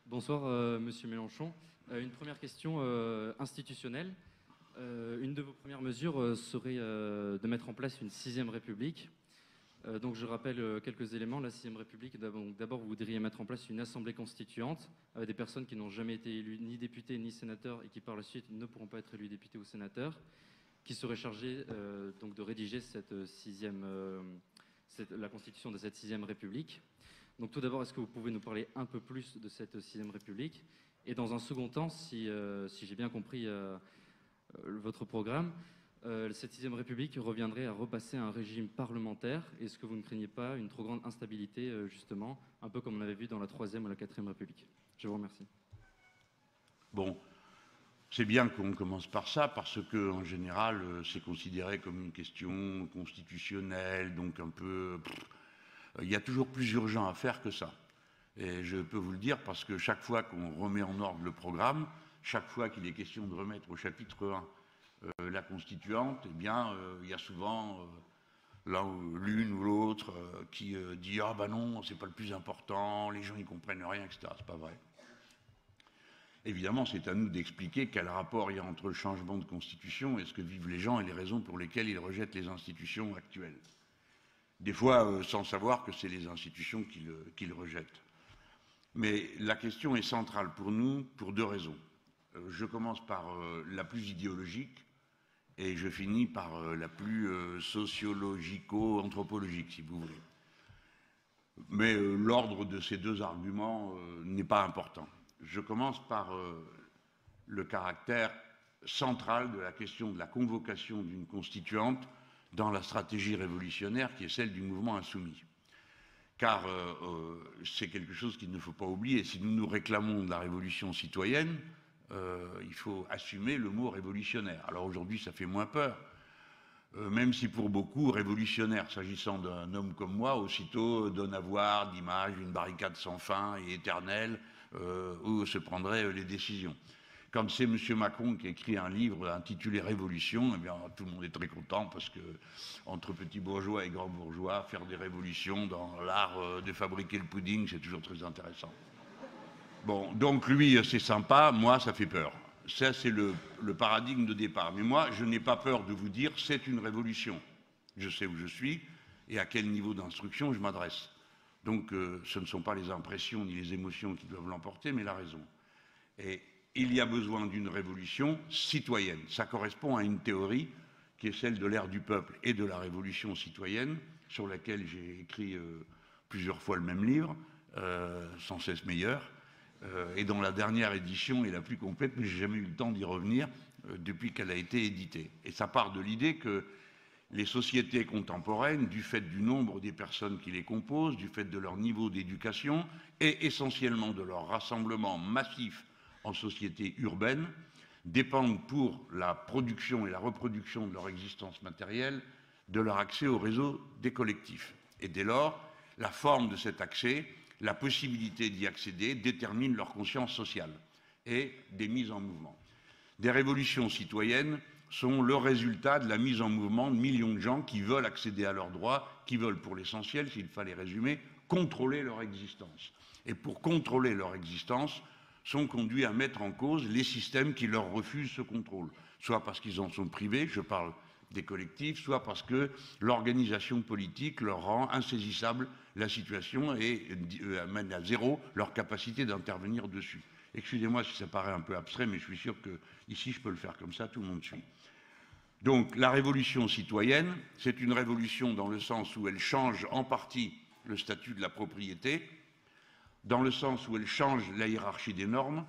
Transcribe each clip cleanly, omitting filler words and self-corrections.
Bonsoir, Monsieur Mélenchon. Une première question institutionnelle. Une de vos premières mesures serait de mettre en place une 6e République. Donc je rappelle quelques éléments. La 6e République, d'abord vous voudriez mettre en place une assemblée constituante avec des personnes qui n'ont jamais été élues ni députés ni sénateurs et qui par la suite ne pourront pas être élues députés ou sénateurs, qui seraient chargées donc de rédiger la constitution de cette 6e République. Donc tout d'abord, est-ce que vous pouvez nous parler un peu plus de cette 6e République? Et dans un second temps, si j'ai bien compris votre programme, cette 6e République reviendrait à repasser à un régime parlementaire. Est-ce que vous ne craignez pas une trop grande instabilité, justement, un peu comme on avait vu dans la 3e ou la 4e République? Je vous remercie. Bon, c'est bien qu'on commence par ça, parce que en général, c'est considéré comme une question constitutionnelle, donc un peu... Il y a toujours plus urgent à faire que ça. Et je peux vous le dire parce que chaque fois qu'on remet en ordre le programme, chaque fois qu'il est question de remettre au chapitre 1 la constituante, eh bien, il y a souvent l'une ou l'autre qui dit « Ah ben non, c'est pas le plus important, les gens n'y comprennent rien, etc. » C'est pas vrai. Évidemment, c'est à nous d'expliquer quel rapport il y a entre le changement de constitution et ce que vivent les gens et les raisons pour lesquelles ils rejettent les institutions actuelles. Des fois sans savoir que c'est les institutions qui le rejettent. Mais la question est centrale pour nous pour deux raisons. Je commence par la plus idéologique et je finis par la plus sociologico-anthropologique, si vous voulez. Mais l'ordre de ces deux arguments n'est pas important. Je commence par le caractère central de la question de la convocation d'une constituante dans la stratégie révolutionnaire qui est celle du mouvement insoumis. Car c'est quelque chose qu'il ne faut pas oublier. Si nous réclamons de la révolution citoyenne, il faut assumer le mot révolutionnaire. Alors aujourd'hui, ça fait moins peur. Même si pour beaucoup, révolutionnaire, s'agissant d'un homme comme moi, aussitôt donne à voir d'image une barricade sans fin et éternelle où se prendraient les décisions. Comme c'est M. Macron qui a écrit un livre intitulé Révolution, eh bien, tout le monde est très content parce que, entre petits bourgeois et grands bourgeois, faire des révolutions dans l'art de fabriquer le pudding, c'est toujours très intéressant. Bon, donc lui, c'est sympa, moi, ça fait peur. Ça, c'est le paradigme de départ. Mais moi, je n'ai pas peur de vous dire c'est une révolution. Je sais où je suis et à quel niveau d'instruction je m'adresse. Donc, ce ne sont pas les impressions ni les émotions qui doivent l'emporter, mais la raison. Et il y a besoin d'une révolution citoyenne. Ça correspond à une théorie qui est celle de l'ère du peuple et de la révolution citoyenne, sur laquelle j'ai écrit plusieurs fois le même livre, sans cesse meilleur, et dont la dernière édition est la plus complète, mais je n'ai jamais eu le temps d'y revenir depuis qu'elle a été éditée. Et ça part de l'idée que les sociétés contemporaines, du fait du nombre des personnes qui les composent, du fait de leur niveau d'éducation et essentiellement de leur rassemblement massif en société urbaine, dépendent pour la production et la reproduction de leur existence matérielle de leur accès au réseau des collectifs. Et dès lors, la forme de cet accès, la possibilité d'y accéder, détermine leur conscience sociale et des mises en mouvement. Des révolutions citoyennes sont le résultat de la mise en mouvement de millions de gens qui veulent accéder à leurs droits, qui veulent, pour l'essentiel, s'il fallait résumer, contrôler leur existence. Et pour contrôler leur existence, sont conduits à mettre en cause les systèmes qui leur refusent ce contrôle, soit parce qu'ils en sont privés, je parle des collectifs, soit parce que l'organisation politique leur rend insaisissable la situation et amène à zéro leur capacité d'intervenir dessus. Excusez-moi si ça paraît un peu abstrait, mais je suis sûr que ici je peux le faire comme ça, tout le monde suit. Donc la révolution citoyenne, c'est une révolution dans le sens où elle change en partie le statut de la propriété, dans le sens où elle change la hiérarchie des normes,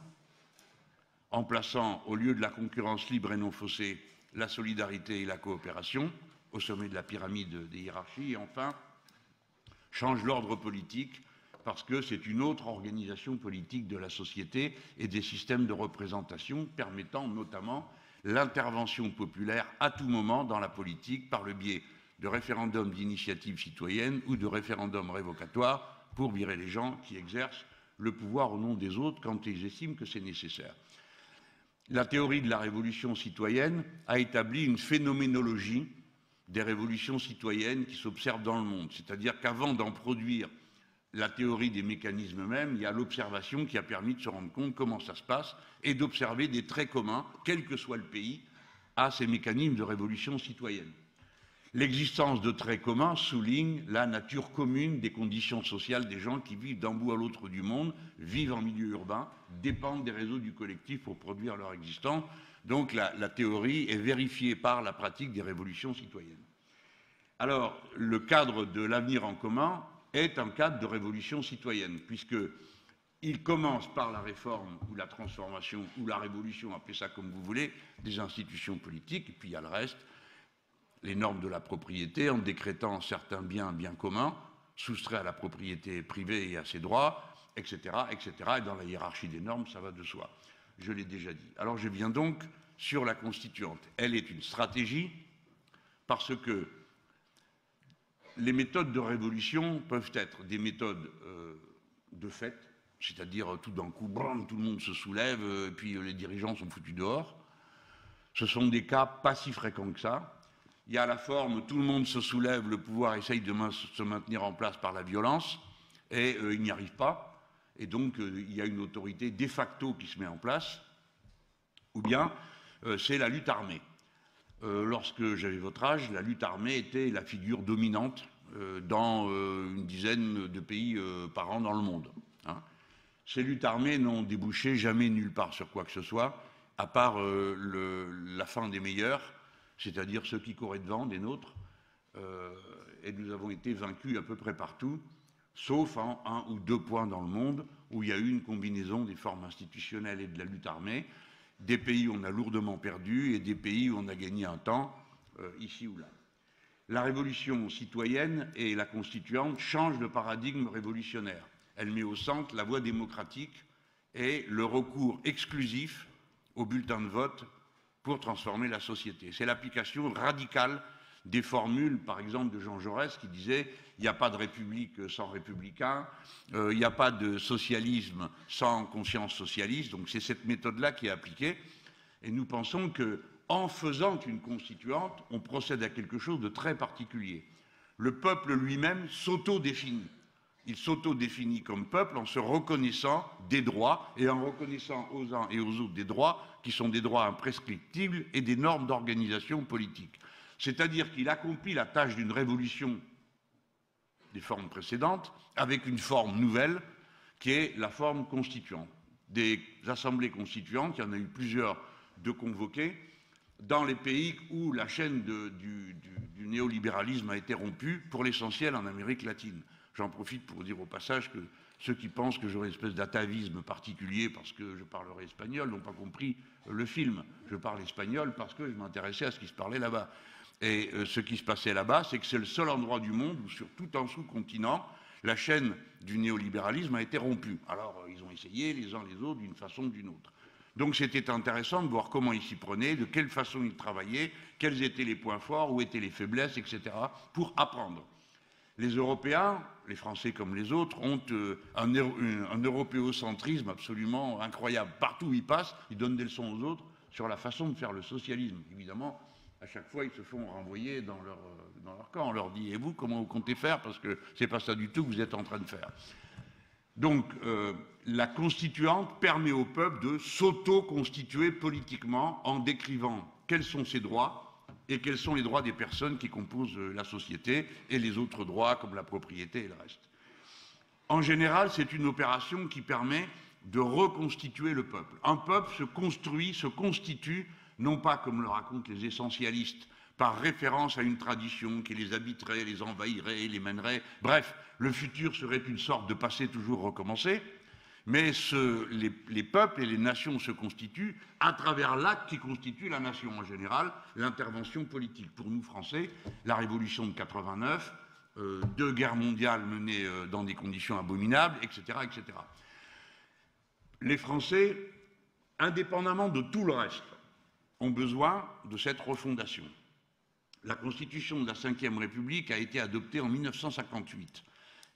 en plaçant au lieu de la concurrence libre et non faussée, la solidarité et la coopération au sommet de la pyramide des hiérarchies, et enfin, change l'ordre politique parce que c'est une autre organisation politique de la société et des systèmes de représentation permettant notamment l'intervention populaire à tout moment dans la politique par le biais de référendums d'initiative citoyenne ou de référendums révocatoires pour virer les gens qui exercent le pouvoir au nom des autres quand ils estiment que c'est nécessaire. La théorie de la révolution citoyenne a établi une phénoménologie des révolutions citoyennes qui s'observent dans le monde. C'est-à-dire qu'avant d'en produire la théorie des mécanismes eux-mêmes, il y a l'observation qui a permis de se rendre compte comment ça se passe et d'observer des traits communs, quel que soit le pays, à ces mécanismes de révolution citoyenne. L'existence de traits communs souligne la nature commune des conditions sociales des gens qui vivent d'un bout à l'autre du monde, vivent en milieu urbain, dépendent des réseaux du collectif pour produire leur existence. Donc la théorie est vérifiée par la pratique des révolutions citoyennes. Alors, le cadre de l'avenir en commun est un cadre de révolution citoyenne, puisqu'il commence par la réforme ou la transformation ou la révolution, appelez ça comme vous voulez, des institutions politiques, et puis il y a le reste, les normes de la propriété, en décrétant certains biens communs, soustraits à la propriété privée et à ses droits, etc., etc. Et dans la hiérarchie des normes, ça va de soi. Je l'ai déjà dit. Alors je viens donc sur la constituante. Elle est une stratégie parce que les méthodes de révolution peuvent être des méthodes de fait, c'est-à-dire tout d'un coup, brum, tout le monde se soulève, et puis les dirigeants sont foutus dehors. Ce sont des cas pas si fréquents que ça. Il y a la forme, tout le monde se soulève, le pouvoir essaye de se maintenir en place par la violence, et il n'y arrive pas. Et donc, il y a une autorité de facto qui se met en place. Ou bien, c'est la lutte armée. Lorsque j'avais votre âge, la lutte armée était la figure dominante dans une dizaine de pays par an dans le monde. Hein. Ces luttes armées n'ont débouché jamais nulle part sur quoi que ce soit, à part la fin des meilleurs, c'est-à-dire ceux qui couraient devant, des nôtres, et nous avons été vaincus à peu près partout, sauf en 1 ou 2 points dans le monde où il y a eu une combinaison des formes institutionnelles et de la lutte armée, des pays où on a lourdement perdu et des pays où on a gagné un temps, ici ou là. La révolution citoyenne et la constituante changent le paradigme révolutionnaire. Elle met au centre la voie démocratique et le recours exclusif au bulletin de vote pour transformer la société. C'est l'application radicale des formules, par exemple, de Jean Jaurès, qui disait « il n'y a pas de république sans républicains, il n'y a pas de socialisme sans conscience socialiste ». Donc c'est cette méthode-là qui est appliquée. Et nous pensons qu'en faisant une constituante, on procède à quelque chose de très particulier. Le peuple lui-même s'auto-définit. Il s'auto-définit comme peuple en se reconnaissant des droits et en reconnaissant aux uns et aux autres des droits qui sont des droits imprescriptibles et des normes d'organisation politique. C'est-à-dire qu'il accomplit la tâche d'une révolution des formes précédentes avec une forme nouvelle qui est la forme constituante. Des assemblées constituantes, il y en a eu plusieurs de convoquées, dans les pays où la chaîne du néolibéralisme a été rompue, pour l'essentiel en Amérique latine. J'en profite pour dire au passage que ceux qui pensent que j'aurais une espèce d'atavisme particulier parce que je parlerai espagnol n'ont pas compris le film. Je parle espagnol parce que je m'intéressais à ce qui se parlait là-bas. Et ce qui se passait là-bas, c'est que c'est le seul endroit du monde où, sur tout un sous-continent, la chaîne du néolibéralisme a été rompue. Alors, ils ont essayé, les uns les autres, d'une façon ou d'une autre. Donc, c'était intéressant de voir comment ils s'y prenaient, de quelle façon ils travaillaient, quels étaient les points forts, où étaient les faiblesses, etc., pour apprendre. Les Européens, les Français comme les autres, ont un européocentrisme absolument incroyable. Partout où ils passent, ils donnent des leçons aux autres sur la façon de faire le socialisme. Évidemment, à chaque fois, ils se font renvoyer dans leur camp. On leur dit « Et vous, comment vous comptez faire ?» Parce que ce n'est pas ça du tout que vous êtes en train de faire. Donc, la constituante permet au peuple de s'auto-constituer politiquement en décrivant quels sont ses droits et quels sont les droits des personnes qui composent la société et les autres droits comme la propriété et le reste. En général, c'est une opération qui permet de reconstituer le peuple. Un peuple se construit, se constitue, non pas comme le racontent les essentialistes, par référence à une tradition qui les habiterait, les envahirait, les mènerait. Bref, le futur serait une sorte de passé toujours recommencé. Mais les peuples et les nations se constituent à travers l'acte qui constitue la nation en général, l'intervention politique. Pour nous, Français, la Révolution de 89, 2 guerres mondiales menées dans des conditions abominables, etc., etc. Les Français, indépendamment de tout le reste, ont besoin de cette refondation. La Constitution de la Ve République a été adoptée en 1958.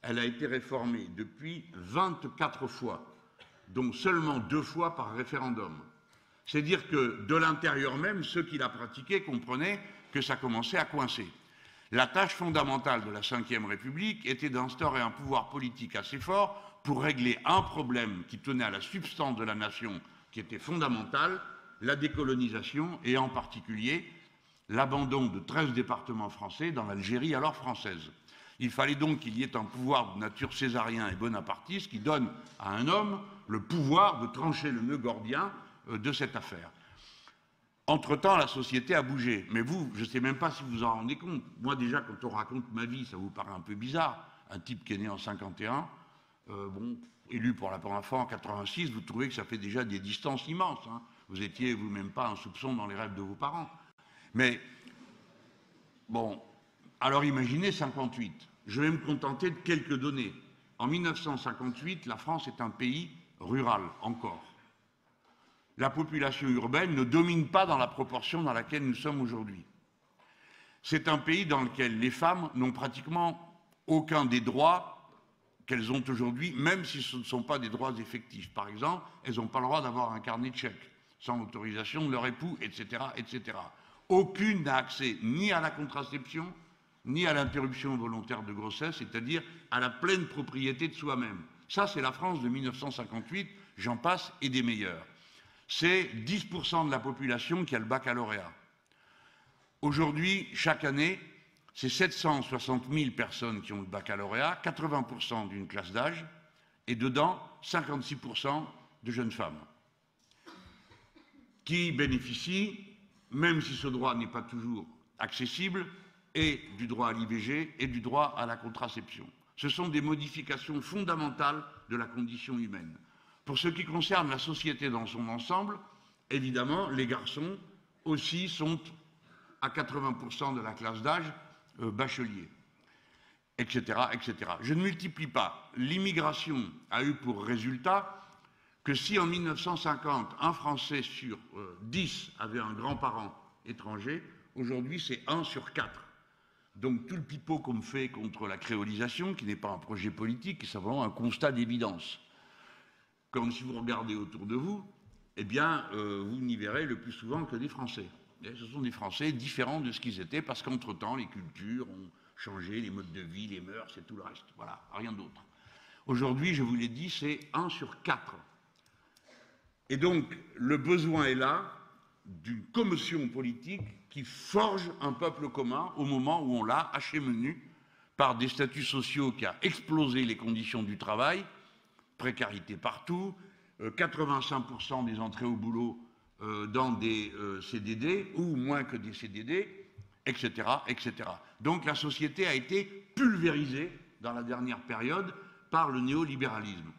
Elle a été réformée depuis 24 fois, dont seulement 2 fois par référendum. C'est dire que de l'intérieur même, ceux qui la pratiquaient comprenaient que ça commençait à coincer. La tâche fondamentale de la Ve République était d'instaurer un pouvoir politique assez fort pour régler un problème qui tenait à la substance de la nation, qui était fondamental, la décolonisation et en particulier l'abandon de 13 départements français dans l'Algérie alors française. Il fallait donc qu'il y ait un pouvoir de nature césarien et bonapartiste qui donne à un homme le pouvoir de trancher le nœud gordien de cette affaire. Entre-temps, la société a bougé. Mais vous, je ne sais même pas si vous en rendez compte. Moi, déjà, quand on raconte ma vie, ça vous paraît un peu bizarre. Un type qui est né en 51, élu pour la première fois en 86, vous trouvez que ça fait déjà des distances immenses. Hein. Vous étiez vous-même pas un soupçon dans les rêves de vos parents. Mais, bon, alors imaginez 58. Je vais me contenter de quelques données. En 1958, la France est un pays rural, encore. La population urbaine ne domine pas dans la proportion dans laquelle nous sommes aujourd'hui. C'est un pays dans lequel les femmes n'ont pratiquement aucun des droits qu'elles ont aujourd'hui, même si ce ne sont pas des droits effectifs. Par exemple, elles n'ont pas le droit d'avoir un carnet de chèques, sans l'autorisation de leur époux, etc., etc. Aucune n'a accès ni à la contraception, ni à l'interruption volontaire de grossesse, c'est-à-dire à la pleine propriété de soi-même. Ça, c'est la France de 1958, j'en passe, et des meilleurs. C'est 10% de la population qui a le baccalauréat. Aujourd'hui, chaque année, c'est 760 000 personnes qui ont le baccalauréat, 80% d'une classe d'âge, et dedans, 56% de jeunes femmes, qui bénéficient, même si ce droit n'est pas toujours accessible, et du droit à l'IVG et du droit à la contraception. Ce sont des modifications fondamentales de la condition humaine. Pour ce qui concerne la société dans son ensemble, évidemment, les garçons aussi sont à 80% de la classe d'âge bachelier, etc., etc. Je ne multiplie pas. L'immigration a eu pour résultat que si en 1950, un Français sur 10 avait un grand-parent étranger, aujourd'hui c'est 1 sur 4. Donc tout le pipeau qu'on me fait contre la créolisation, qui n'est pas un projet politique, c'est simplement un constat d'évidence. Comme si vous regardez autour de vous, eh bien, vous n'y verrez le plus souvent que des Français. Et ce sont des Français différents de ce qu'ils étaient, parce qu'entre-temps, les cultures ont changé, les modes de vie, les mœurs, et tout le reste. Voilà, rien d'autre. Aujourd'hui, je vous l'ai dit, c'est 1 sur 4. Et donc, le besoin est là d'une commotion politique qui forge un peuple commun au moment où on l'a haché menu par des statuts sociaux qui a explosé les conditions du travail, précarité partout, 85% des entrées au boulot dans des CDD ou moins que des CDD, etc., etc. Donc la société a été pulvérisée dans la dernière période par le néolibéralisme.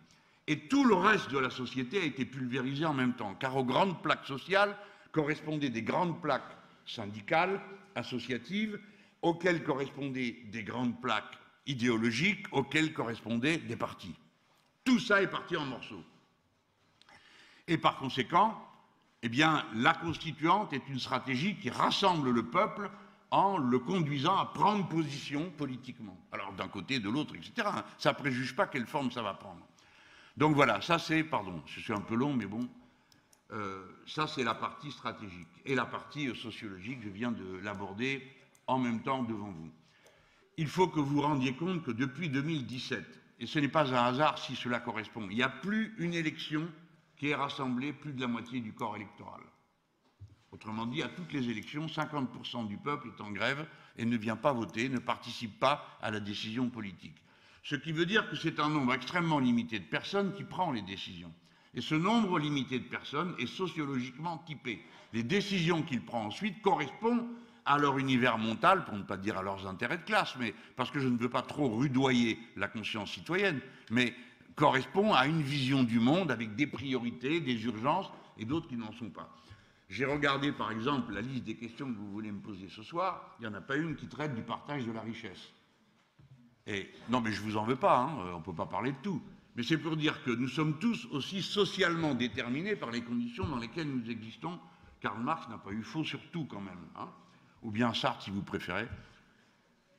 Et tout le reste de la société a été pulvérisé en même temps, car aux grandes plaques sociales correspondaient des grandes plaques syndicales, associatives, auxquelles correspondaient des grandes plaques idéologiques, auxquelles correspondaient des partis. Tout ça est parti en morceaux. Et par conséquent, eh bien, la constituante est une stratégie qui rassemble le peuple en le conduisant à prendre position politiquement. Alors d'un côté, de l'autre, etc. Ça ne préjuge pas quelle forme ça va prendre. Donc voilà, ça c'est, pardon, je suis un peu long, mais bon, ça c'est la partie stratégique. Et la partie sociologique, je viens de l'aborder en même temps devant vous. Il faut que vous rendiez compte que depuis 2017, et ce n'est pas un hasard si cela correspond, il n'y a plus une élection qui ait rassemblé plus de la moitié du corps électoral. Autrement dit, à toutes les élections, 50% du peuple est en grève et ne vient pas voter, ne participe pas à la décision politique. Ce qui veut dire que c'est un nombre extrêmement limité de personnes qui prend les décisions. Et ce nombre limité de personnes est sociologiquement typé. Les décisions qu'il prend ensuite correspondent à leur univers mental, pour ne pas dire à leurs intérêts de classe, mais parce que je ne veux pas trop rudoyer la conscience citoyenne, mais correspond à une vision du monde avec des priorités, des urgences et d'autres qui n'en sont pas. J'ai regardé par exemple la liste des questions que vous voulez me poser ce soir, il n'y en a pas une qui traite du partage de la richesse. Et non mais je ne vous en veux pas, hein, on ne peut pas parler de tout. Mais c'est pour dire que nous sommes tous aussi socialement déterminés par les conditions dans lesquelles nous existons. Karl Marx n'a pas eu faux sur tout quand même. Hein. Ou bien Sartre si vous préférez.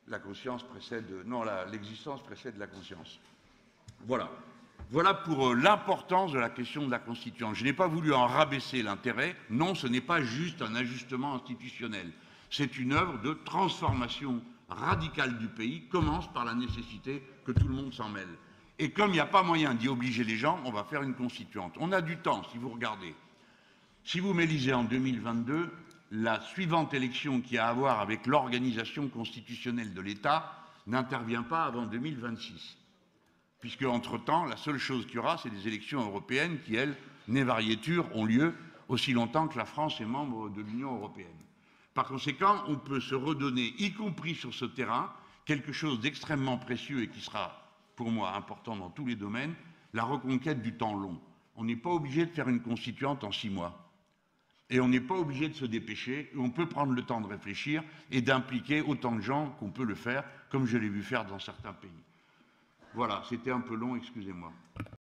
La conscience précède... Non, l'existence précède la conscience. Voilà. Voilà pour l'importance de la question de la constituante. Je n'ai pas voulu en rabaisser l'intérêt. Non, ce n'est pas juste un ajustement institutionnel. C'est une œuvre de transformation radicale du pays commence par la nécessité que tout le monde s'en mêle. Et comme il n'y a pas moyen d'y obliger les gens, on va faire une constituante. On a du temps, si vous regardez. Si vous m'élisez en 2022, la suivante élection qui a à voir avec l'organisation constitutionnelle de l'État n'intervient pas avant 2026. Puisque, entre-temps, la seule chose qu'il y aura, c'est des élections européennes qui, elles, né varietur, ont lieu aussi longtemps que la France est membre de l'Union européenne. Par conséquent, on peut se redonner, y compris sur ce terrain, quelque chose d'extrêmement précieux et qui sera, pour moi, important dans tous les domaines, la reconquête du temps long. On n'est pas obligé de faire une constituante en 6 mois. Et on n'est pas obligé de se dépêcher, on peut prendre le temps de réfléchir et d'impliquer autant de gens qu'on peut le faire, comme je l'ai vu faire dans certains pays. Voilà, c'était un peu long, excusez-moi.